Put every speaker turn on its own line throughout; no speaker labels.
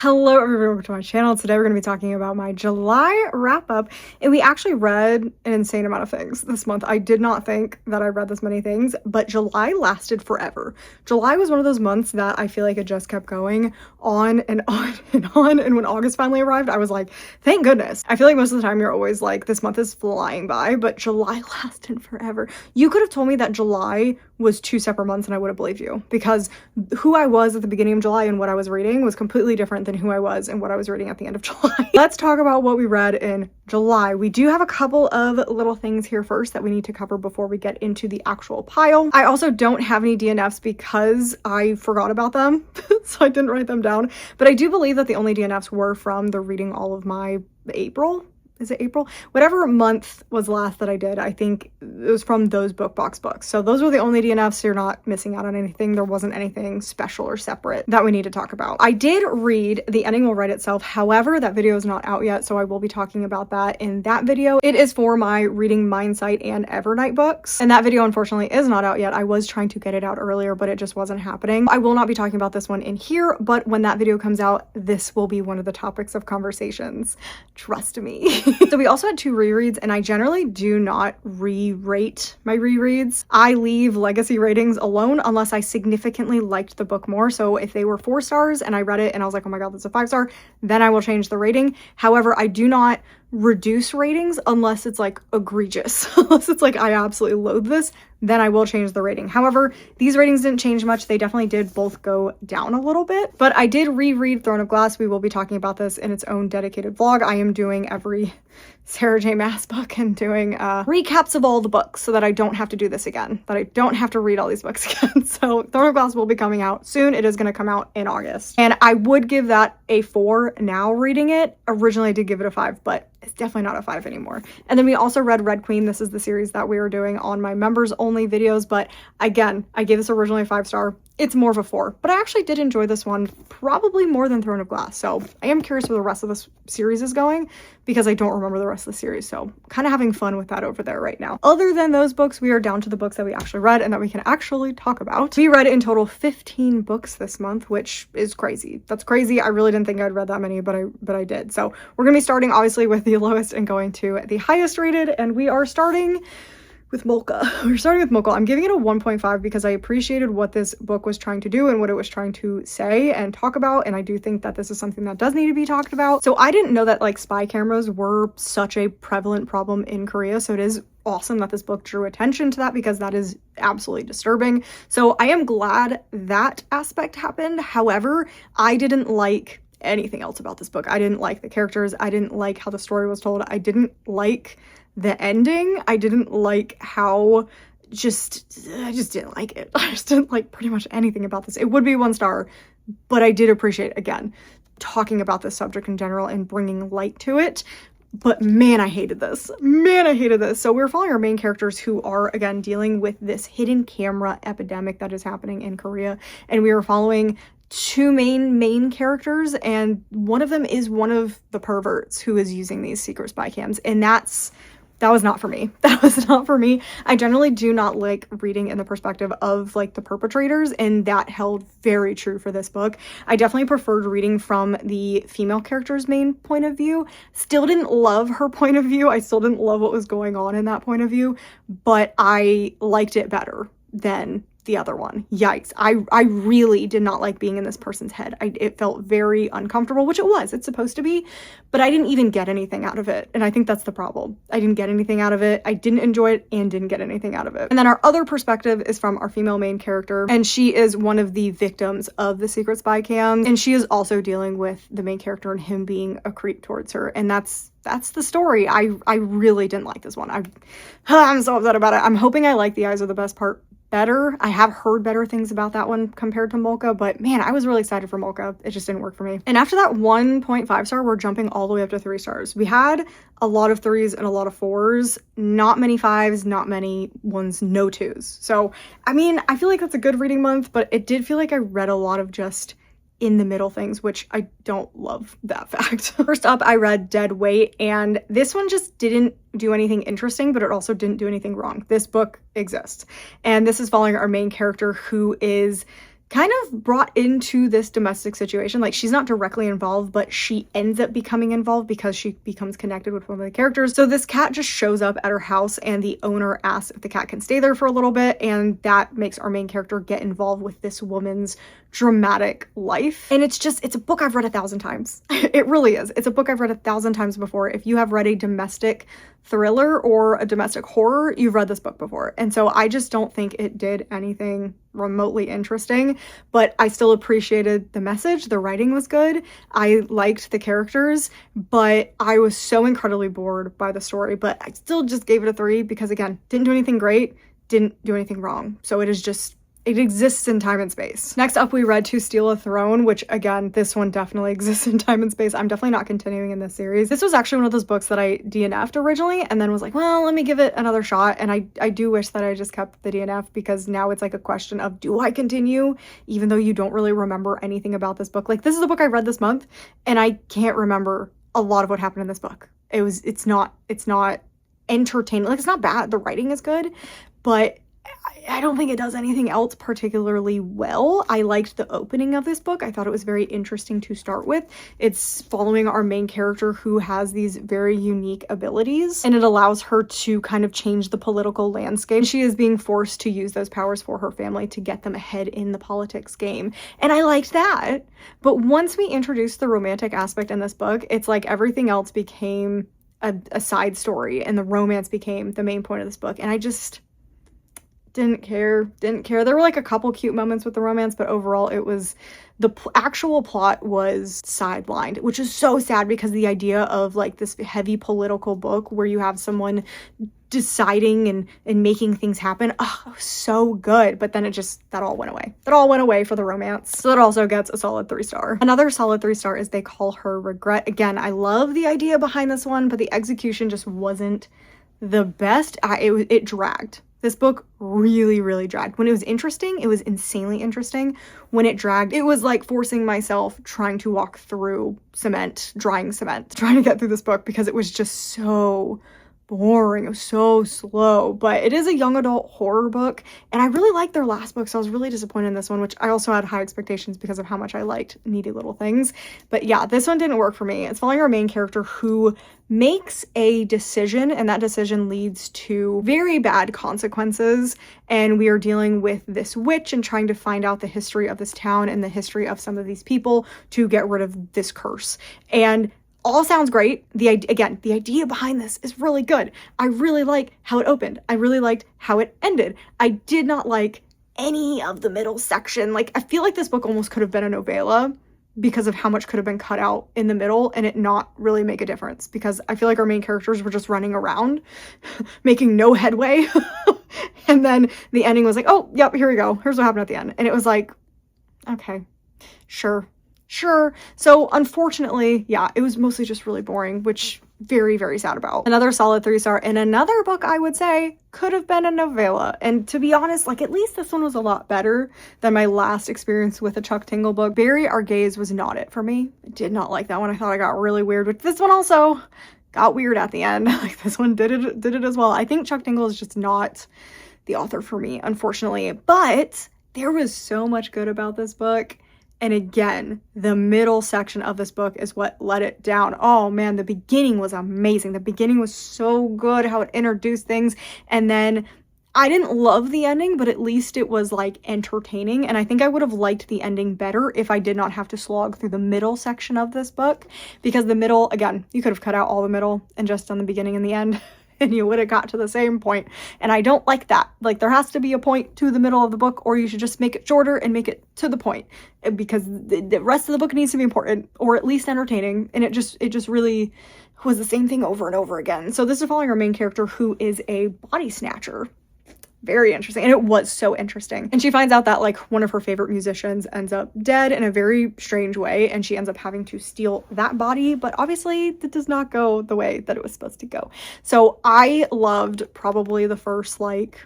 Hello everyone, welcome to my channel. Today we're going to be talking about my July wrap-up, and we actually read an insane amount of things this month. I did not think that I read this many things, but July lasted forever. July was one of those months that I feel like it just kept going on and on and on, and when August finally arrived, I was like, thank goodness. I feel like most of the time you're always like, this month is flying by, but July lasted forever. You could have told me that July was 2 separate months and I would have believed you, because who I was at the beginning of July and what I was reading was completely different than who I was and what I was reading at the end of July. Let's talk about what we read in July. We do have a couple of little things here first that we need to cover before we get into the actual pile. I also don't have any DNFs because I forgot about them, so I didn't write them down. But I do believe that the only DNFs were from the reading all of my April. Is it April? Whatever month was last that I did, I think it was from those BookBox books. So those were the only DNFs, so you're not missing out on anything. There wasn't anything special or separate that we need to talk about. I did read The Ending Will Write Itself. However, that video is not out yet, so I will be talking about that in that video. It is for my Reading Mindsight and Evernight books, and that video unfortunately is not out yet. I was trying to get it out earlier, but it just wasn't happening. I will not be talking about this one in here, but when that video comes out, this will be one of the topics of conversations. Trust me. So we also had 2 rereads, and I generally do not re-rate my rereads. I leave legacy ratings alone unless I significantly liked the book more. So if they were 4 stars and I read it and I was like, oh my god, that's a 5-star, then I will change the rating. However, I do not reduce ratings unless it's like egregious. Unless it's like I absolutely loathe this, then I will change the rating. However, these ratings didn't change much. They definitely did both go down a little bit, but I did reread Throne of Glass. We will be talking about this in its own dedicated vlog. I am doing every Sarah J Maas book and doing recaps of all the books so that I don't have to do this again, that I don't have to read all these books again. So Throne of Glass will be coming out soon. It is going to come out in August, and I would give that a 4 now reading it. Originally I did give it a 5, but it's definitely not a 5 anymore. And then we also read Red Queen. This is the series that we were doing on my members only videos, but again, I gave this originally a 5-star. It's more of a 4, but I actually did enjoy this one probably more than Throne of Glass. So I am curious where the rest of this series is going because I don't remember the rest of the series. So kind of having fun with that over there right now. Other than those books, we are down to the books that we actually read and that we can actually talk about. We read in total 15 books this month, which is crazy. That's crazy. I really didn't think I'd read that many, but I did. So we're going to be starting obviously with the lowest and going to the highest rated, and we are starting with Molcha. We're starting with Molcha. I'm giving it a 1.5 because I appreciated what this book was trying to do and what it was trying to say and talk about, and I do think that this is something that does need to be talked about. So I didn't know that like spy cameras were such a prevalent problem in Korea, so it is awesome that this book drew attention to that because that is absolutely disturbing. So I am glad that aspect happened. However, I didn't like anything else about this book. I didn't like the characters. I didn't like how the story was told. I didn't like the ending. I didn't like how I just didn't like it. I just didn't like pretty much anything about this. It would be 1 star, but I did appreciate, again, talking about this subject in general and bringing light to it. But man, I hated this. Man, I hated this. So we're following our main characters who are, again, dealing with this hidden camera epidemic that is happening in Korea. And we are following 2 main characters, and one of them is one of the perverts who is using these secret spy cams, and that was not for me. That was not for me. I generally do not like reading in the perspective of like the perpetrators, and that held very true for this book. I definitely preferred reading from the female character's main point of view. Still didn't love her point of view. I still didn't love what was going on in that point of view, but I liked it better than the other one. Yikes. I really did not like being in this person's head. It felt very uncomfortable, which it was. It's supposed to be, but I didn't even get anything out of it. And I think that's the problem. I didn't get anything out of it. I didn't enjoy it and didn't get anything out of it. And then our other perspective is from our female main character, and she is one of the victims of the secret spy cam, and she is also dealing with the main character and him being a creep towards her. And that's the story. I really didn't like this one. I'm so upset about it. I'm hoping I like The Eyes Are the Best Part better. I have heard better things about that one compared to Molcha, but man, I was really excited for Molcha. It just didn't work for me. And after that 1.5 star, we're jumping all the way up to 3 stars. We had a lot of 3s and a lot of 4s, not many 5s, not many 1s, no 2s. So, I mean, I feel like that's a good reading month, but it did feel like I read a lot of just in the middle things, which I don't love that fact. First up, I read Dead Weight, and this one just didn't do anything interesting, but it also didn't do anything wrong. This book exists, and this is following our main character who is kind of brought into this domestic situation. Like, she's not directly involved, but she ends up becoming involved because she becomes connected with one of the characters. So this cat just shows up at her house, and the owner asks if the cat can stay there for a little bit, and that makes our main character get involved with this woman's dramatic life. And it's a book I've read 1,000 times. It really is. It's a book I've read 1,000 times before. If you have read a domestic thriller or a domestic horror, you've read this book before. And so I just don't think it did anything remotely interesting, but I still appreciated the message. The writing was good. I liked the characters, but I was so incredibly bored by the story. But I still just gave it a 3 because, again, didn't do anything great, didn't do anything wrong. So it exists in time and space. Next up, we read To Steal a Throne, which, again, this one definitely exists in time and space. I'm definitely not continuing in this series. This was actually one of those books that I DNF'd originally and then was like, well, let me give it another shot. And I do wish that I just kept the DNF, because now it's like a question of, do I continue? Even though you don't really remember anything about this book. Like, this is a book I read this month, and I can't remember a lot of what happened in this book. It's not entertaining. Like, it's not bad. The writing is good, but I don't think it does anything else particularly well. I liked the opening of this book. I thought it was very interesting to start with. It's following our main character who has these very unique abilities, and it allows her to kind of change the political landscape. She is being forced to use those powers for her family to get them ahead in the politics game. And I liked that. But once we introduced the romantic aspect in this book, it's like everything else became a side story, and the romance became the main point of this book. And I just didn't care. There were like a couple cute moments with the romance, but overall it was, the actual plot was sidelined, which is so sad, because the idea of like this heavy political book where you have someone deciding and making things happen, oh, it was so good. But then that all went away for the romance. So that also gets a solid 3-star. Another solid 3-star is They Call Her Regret. Again, I love the idea behind this one, but the execution just wasn't the best. It dragged. This book really, really dragged. When it was interesting, it was insanely interesting. When it dragged, it was like forcing myself trying to walk through drying cement, trying to get through this book, because it was just so boring. It was so slow. But it is a young adult horror book, and I really liked their last book, so I was really disappointed in this one, which I also had high expectations because of how much I liked Needy Little Things. But yeah, this one didn't work for me. It's following our main character who makes a decision, and that decision leads to very bad consequences, and we are dealing with this witch and trying to find out the history of this town and the history of some of these people to get rid of this curse. And all sounds great. The idea behind this is really good. I really like how it opened. I really liked how it ended. I did not like any of the middle section. Like, I feel like this book almost could have been a novella because of how much could have been cut out in the middle and it not really make a difference, because I feel like our main characters were just running around making no headway. And then the ending was like, oh, yep, here we go. Here's what happened at the end. And it was like, okay, sure. So unfortunately, yeah, it was mostly just really boring, which very, very sad about. Another solid 3-star, and another book I would say could have been a novella. And to be honest, like, at least this one was a lot better than my last experience with a Chuck Tingle book. Bury Our Gaze was not it for me. I did not like that one. I thought I got really weird with this one. Also got weird at the end. Like, this one did it as well. I think Chuck Tingle is just not the author for me, unfortunately. But there was so much good about this book. And again, the middle section of this book is what let it down. Oh man, the beginning was amazing. The beginning was so good, how it introduced things. And then I didn't love the ending, but at least it was like entertaining. And I think I would have liked the ending better if I did not have to slog through the middle section of this book. Because the middle, again, you could have cut out all the middle and just done the beginning and the end, and you would have got to the same point. And I don't like that. Like, there has to be a point to the middle of the book, or you should just make it shorter and make it to the point, because the rest of the book needs to be important, or at least entertaining. And it just really was the same thing over and over again. So this is following our main character, who is a body snatcher. Very interesting. And it was so interesting. And she finds out that like one of her favorite musicians ends up dead in a very strange way, and she ends up having to steal that body, but obviously it does not go the way that it was supposed to go. So I loved probably the first like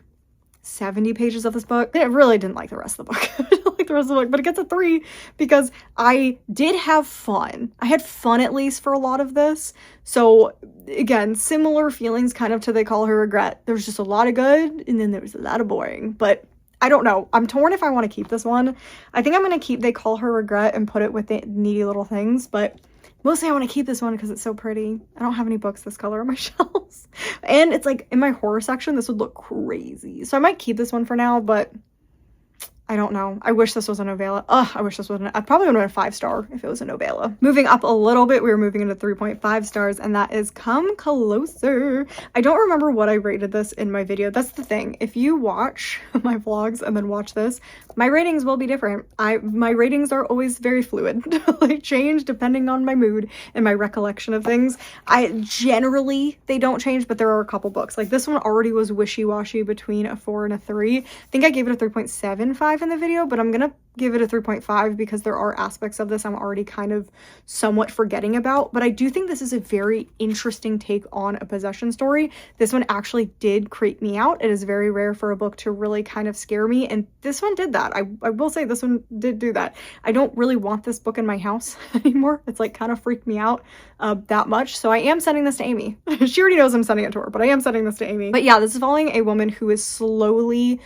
70 pages of this book. I really didn't like the rest of the book. I didn't like the rest of the book, but it gets a 3 because I did have fun. I had fun, at least, for a lot of this. So again, similar feelings kind of to They Call Her Regret. There was just a lot of good, and then there was a lot of boring, but I don't know. I'm torn if I want to keep this one. I think I'm going to keep They Call Her Regret and put it with the Needy Little Things, but mostly I want to keep this one because it's so pretty. I don't have any books this color on my shelves. And it's like in my horror section, this would look crazy. So I might keep this one for now, but I don't know. I wish this was a novella. Ugh, I wish this wasn't. I probably would have been a 5-star if it was a novella. Moving up a little bit, we were moving into 3.5 stars, and that is Come Closer. I don't remember what I rated this in my video. That's the thing. If you watch my vlogs and then watch this, my ratings will be different. My ratings are always very fluid. They change depending on my mood and my recollection of things. They don't change, but there are a couple books. Like this one already was wishy-washy between a 4 and a 3. I think I gave it a 3.75 in the video, but I'm gonna give it a 3.5 because there are aspects of this I'm already kind of somewhat forgetting about. But I do think this is a very interesting take on a possession story. This one actually did creep me out. It is very rare for a book to really kind of scare me, and this one did that. I will say this one did do that. I don't really want this book in my house anymore. It's like kind of freaked me out that much. So I am sending this to Amy. She already knows I'm sending it to her, but I am sending this to Amy. But yeah, this is following a woman who is slowly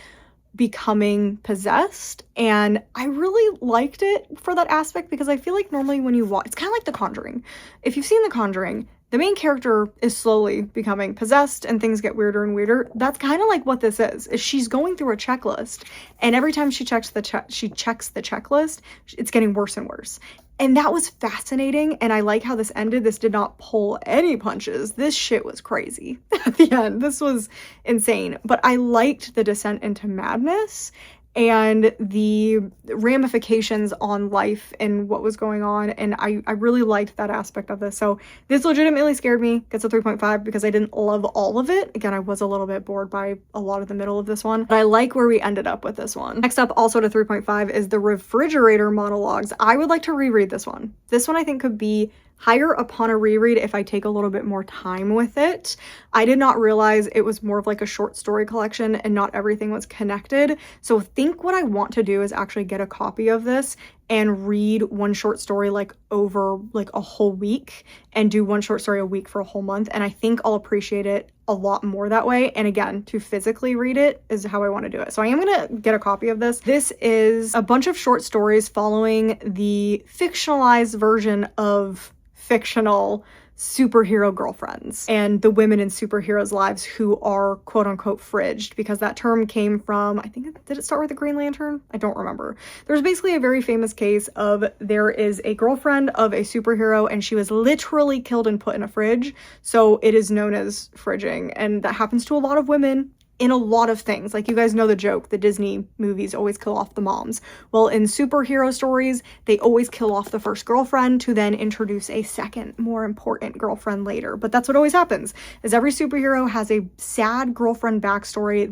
becoming possessed, and I really liked it for that aspect because I feel like normally when you watch, it's kind of like The Conjuring. If you've seen The Conjuring, the main character is slowly becoming possessed and things get weirder and weirder. That's kind of like what this is she's going through a checklist, and every time she checks the checklist, it's getting worse and worse. And that was fascinating, and I like how this ended. This did not pull any punches. This shit was crazy at the end. This was insane. But I liked the descent into madness and the ramifications on life and what was going on, and I really liked that aspect of this. So this legitimately scared me. Gets a 3.5 because I didn't love all of it. Again, I was a little bit bored by a lot of the middle of this one, but I like where we ended up with this one. Next up, also to 3.5, is The Refrigerator Monologues. I would like to reread this one. This one I think could be higher upon a reread if I take a little bit more time with it. I did not realize it was more of like a short story collection and not everything was connected. So I think what I want to do is actually get a copy of this and read one short story like over like a whole week and do one short story a week for a whole month. And I think I'll appreciate it a lot more that way. And again, to physically read it is how I want to do it. So I am going to get a copy of this. This is a bunch of short stories following the fictionalized version of fictional superhero girlfriends and the women in superheroes' lives who are quote unquote fridged, because that term came from, I think, did it start with the Green Lantern? I don't remember. There's basically a very famous case of there is a girlfriend of a superhero and she was literally killed and put in a fridge. So it is known as fridging, and that happens to a lot of women in a lot of things. Like, you guys know the joke, the Disney movies always kill off the moms. Well, in superhero stories, they always kill off the first girlfriend to then introduce a second, more important girlfriend later. But that's what always happens, is every superhero has a sad girlfriend backstory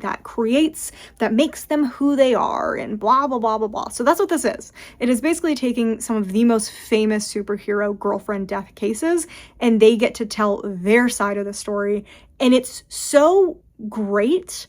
that makes them who they are, and blah, blah, blah, blah, blah. So that's what this is. It is basically taking some of the most famous superhero girlfriend death cases, and they get to tell their side of the story. And it's so great,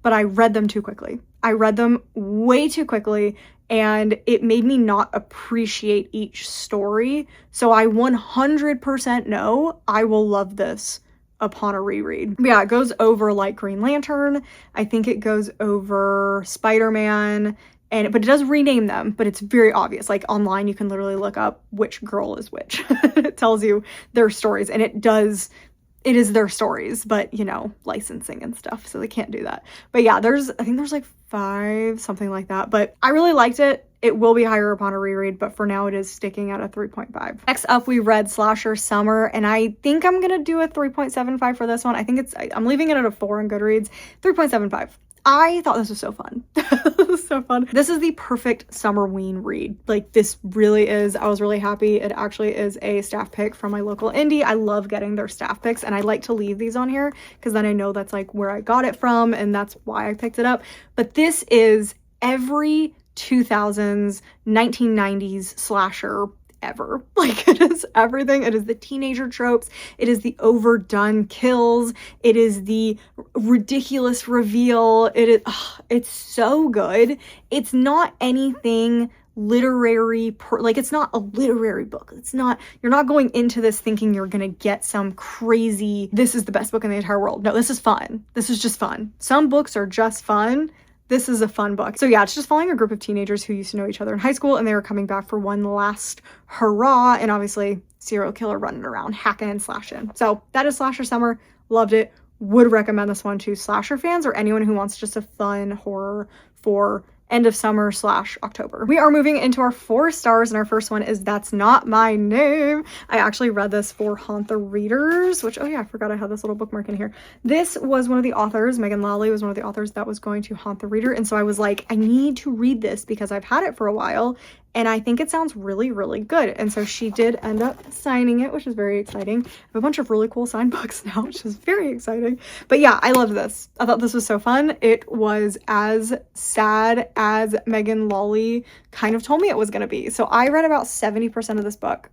but I read them too quickly. I read them way too quickly, and it made me not appreciate each story. So I 100% know I will love this upon a reread. Yeah, it goes over like Green Lantern. I think it goes over Spider-Man, but it does rename them, but it's very obvious. Like, online, you can literally look up which girl is which. It tells you their stories, and it is their stories, but, you know, licensing and stuff, so they can't do that. But yeah, I think there's like 5, something like that. But I really liked it. It will be higher upon a reread, but for now it is sticking at a 3.5. Next up, we read Slasher Summer, and I think I'm gonna do a 3.75 for this one. I'm leaving it at a 4 on Goodreads. 3.75. I thought this was so fun. This was so fun. This is the perfect summer-ween read. Like, this really is. I was really happy. It actually is a staff pick from my local indie. I love getting their staff picks, and I like to leave these on here because then I know that's like where I got it from, and that's why I picked it up. But this is every 2000s, 1990s slasher ever. Like, it is everything. It is the teenager tropes. It is the overdone kills. It is the ridiculous reveal. It's so good. It's not anything literary, like, it's not a literary book. You're not going into this thinking you're gonna get some crazy, this is the best book in the entire world. No, this is fun. This is just fun. Some books are just fun. this is a fun book. So yeah, it's just following a group of teenagers who used to know each other in high school, and they were coming back for one last hurrah, and obviously serial killer running around, hacking and slashing. So that is Slasher Summer. Loved it. Would recommend this one to slasher fans or anyone who wants just a fun horror for end of summer / October. We are moving into our 4 stars, and our first one is That's Not My Name. I actually read this for Haunt the Readers, which, oh yeah, I forgot I had this little bookmark in here. This was one of the authors, Megan Lally was one of the authors that was going to Haunt the Reader, and so I was like, I need to read this because I've had it for a while, and I think it sounds really, really good. And so she did end up signing it, which is very exciting. I have a bunch of really cool signed books now, which is very exciting. But yeah, I loved this. I thought this was so fun. It was as sad as Megan Lally kind of told me it was going to be. So I read about 70% of this book,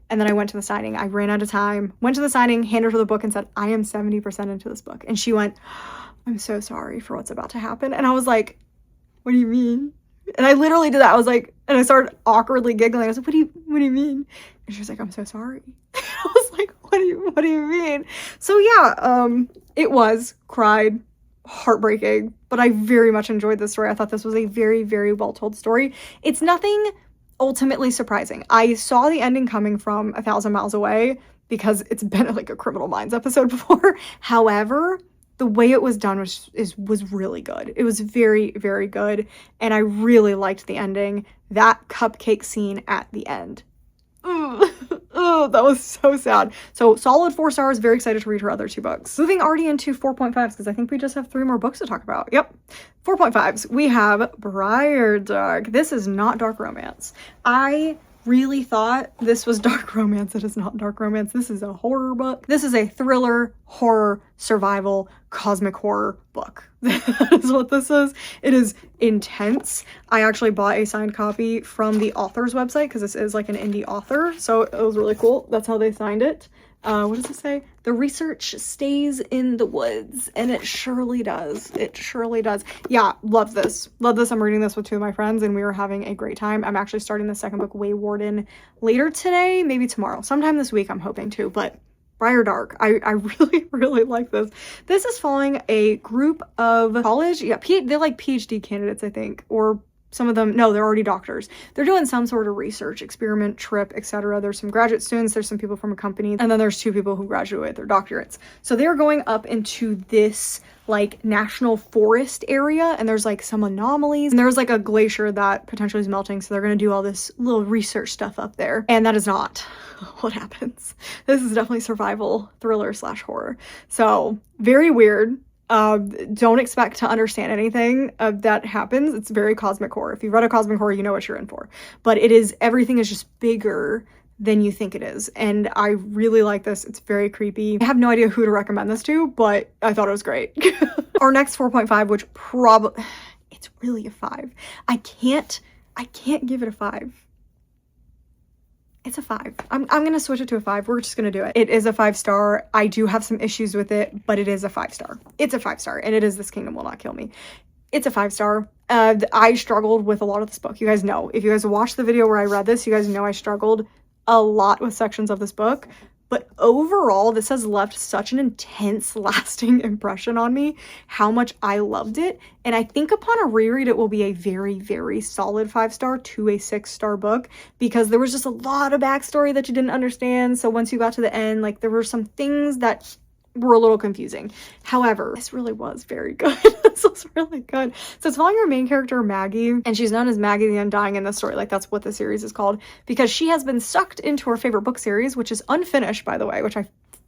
and then I went to the signing. I ran out of time, went to the signing, handed her the book and said, I am 70% into this book. And she went, I'm so sorry for what's about to happen. And I was like, what do you mean? And I literally did that. I was like, and I started awkwardly giggling. I was like, what do you mean? And she was like, I'm so sorry. I was like, what do you mean? So yeah, it was, cried, heartbreaking, but I very much enjoyed this story. I thought this was a very, very well told story. It's nothing ultimately surprising. I saw the ending coming from 1,000 Miles Away because it's been like a Criminal Minds episode before. However, the way it was done was really good. It was very, very good, and I really liked the ending. That cupcake scene at the end. Oh, that was so sad. So solid 4 stars. Very excited to read her other 2 books. Moving already into 4.5s because I think we just have 3 more books to talk about. Yep. 4.5s. We have Briardark. This is not dark romance. I really thought this was dark romance. It is not dark romance. This is a horror book. This is a thriller, horror, survival, cosmic horror book. That is what this is. It is intense. I actually bought a signed copy from the author's website because this is like an indie author. So it was really cool. That's how they signed it. What does it say? The research stays in the woods, and it surely does. It surely does. Yeah, love this. Love this. I'm reading this with 2 of my friends, and we were having a great time. I'm actually starting the second book, Waywarden, later today, maybe tomorrow. Sometime this week, I'm hoping to, but Briardark. I really, really like this. This is following a group of college, they're like PhD candidates, I think, or some of them, no, they're already doctors. They're doing some sort of research, experiment, trip, etc. There's some graduate students, there's some people from a company, and then there's 2 people who graduate with their doctorates. So they're going up into this like national forest area, and there's like some anomalies, and there's like a glacier that potentially is melting, so they're gonna do all this little research stuff up there, and that is not what happens. This is definitely survival thriller / horror. So very weird. Don't expect to understand anything that happens. It's very cosmic horror. If you've read a cosmic horror, you know what you're in for. But everything is just bigger than you think it is. And I really like this. It's very creepy. I have no idea who to recommend this to, but I thought it was great. Our next 4.5, which it's really a 5. I can't give it a 5. It's a 5. I'm gonna switch it to a 5. We're just gonna do it. It is a 5-star. I do have some issues with it, but it is a 5-star. It's a 5-star, and it is This Kingdom Will Not Kill Me. It's a 5-star. I struggled with a lot of this book. You guys know. If you guys watched the video where I read this, you guys know I struggled a lot with sections of this book. But overall, this has left such an intense, lasting impression on me, how much I loved it. And I think upon a reread, it will be a very, very solid 5-star to a 6-star book, because there was just a lot of backstory that you didn't understand. So once you got to the end, like, there were some things that were a little confusing. However, this really was very good. This was really good. So it's following our main character, Maggie, and she's known as Maggie the Undying in the story. Like, that's what the series is called, because she has been sucked into her favorite book series, which is unfinished, by the way, which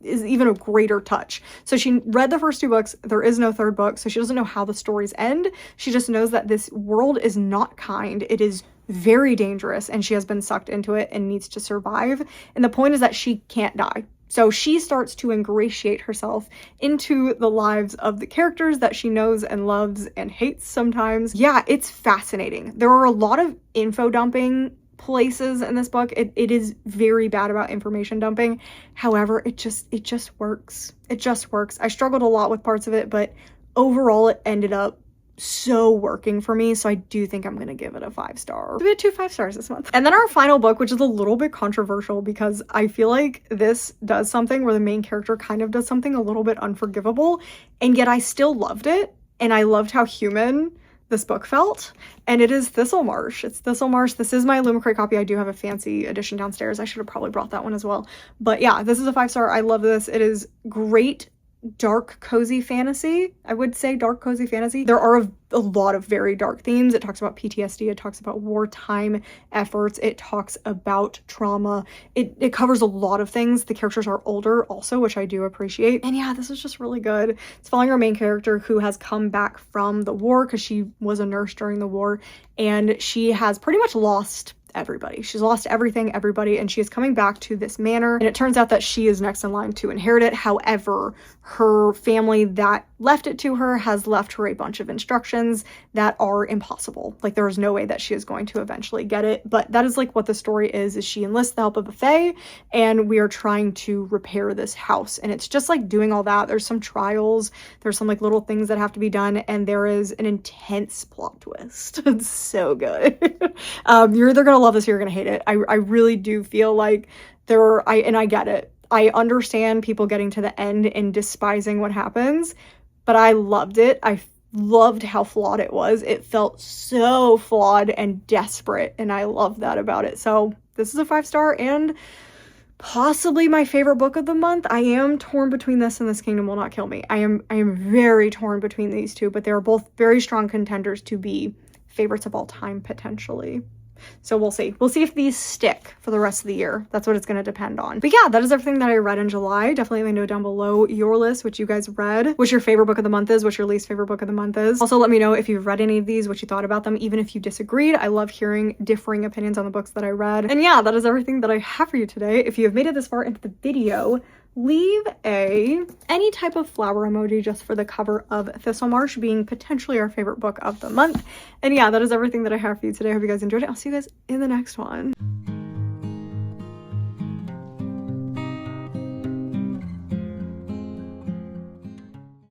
is even a greater touch. So she read the first 2 books. There is no 3rd book, so she doesn't know how the stories end. She just knows that this world is not kind. It is very dangerous, and she has been sucked into it and needs to survive. And the point is that she can't die. So she starts to ingratiate herself into the lives of the characters that she knows and loves and hates sometimes. Yeah, it's fascinating. There are a lot of info dumping places in this book. It is very bad about information dumping. However, it just works. It just works. I struggled a lot with parts of it, but overall it ended up so working for me. So I do think I'm gonna give it a 5-star. We had 2 5-stars this month. And then our final book, which is a little bit controversial because I feel like this does something where the main character kind of does something a little bit unforgivable, and yet I still loved it, and I loved how human this book felt, and it is Thistlemarsh. It's Thistlemarsh. This is my Illumicrate copy. I do have a fancy edition downstairs. I should have probably brought that one as well. But yeah, this is a 5-star. I love this. It is great dark cozy fantasy. I would say dark cozy fantasy. There are a lot of very dark themes. It talks about PTSD, it talks about wartime efforts, it talks about trauma. It covers a lot of things. The characters are older also, which I do appreciate. And yeah, this is just really good. It's following our main character who has come back from the war because she was a nurse during the war, and she has pretty much lost everybody. She's lost everything, everybody, and she is coming back to this manor, and it turns out that she is next in line to inherit it. However, her family that left it to her has left her a bunch of instructions that are impossible. Like, there is no way that she is going to eventually get it, but that is like what the story is she enlists the help of a fae, and we are trying to repair this house, and it's just like doing all that. There's some trials, there's some like little things that have to be done, and there is an intense plot twist. It's so good. You're either gonna love this or you're gonna hate it. I really do feel like I get it. I understand people getting to the end and despising what happens, but I loved it. I loved how flawed it was. It felt so flawed and desperate, and I love that about it. So this is a 5-star and possibly my favorite book of the month. I am torn between this and This Kingdom Will Not Kill Me. I am very torn between these two, but they are both very strong contenders to be favorites of all time, potentially. So we'll see. We'll see if these stick for the rest of the year. That's what it's going to depend on. But yeah, that is everything that I read in July. Definitely let me know down below your list, what you guys read, what your favorite book of the month is, what your least favorite book of the month is. Also, let me know if you've read any of these, what you thought about them, even if you disagreed. I love hearing differing opinions on the books that I read. And yeah, that is everything that I have for you today. If you have made it this far into the video, leave any type of flower emoji just for the cover of Thistlemarsh being potentially our favorite book of the month. And yeah, that is everything that I have for you today. I hope you guys enjoyed it. I'll see you guys in the next one.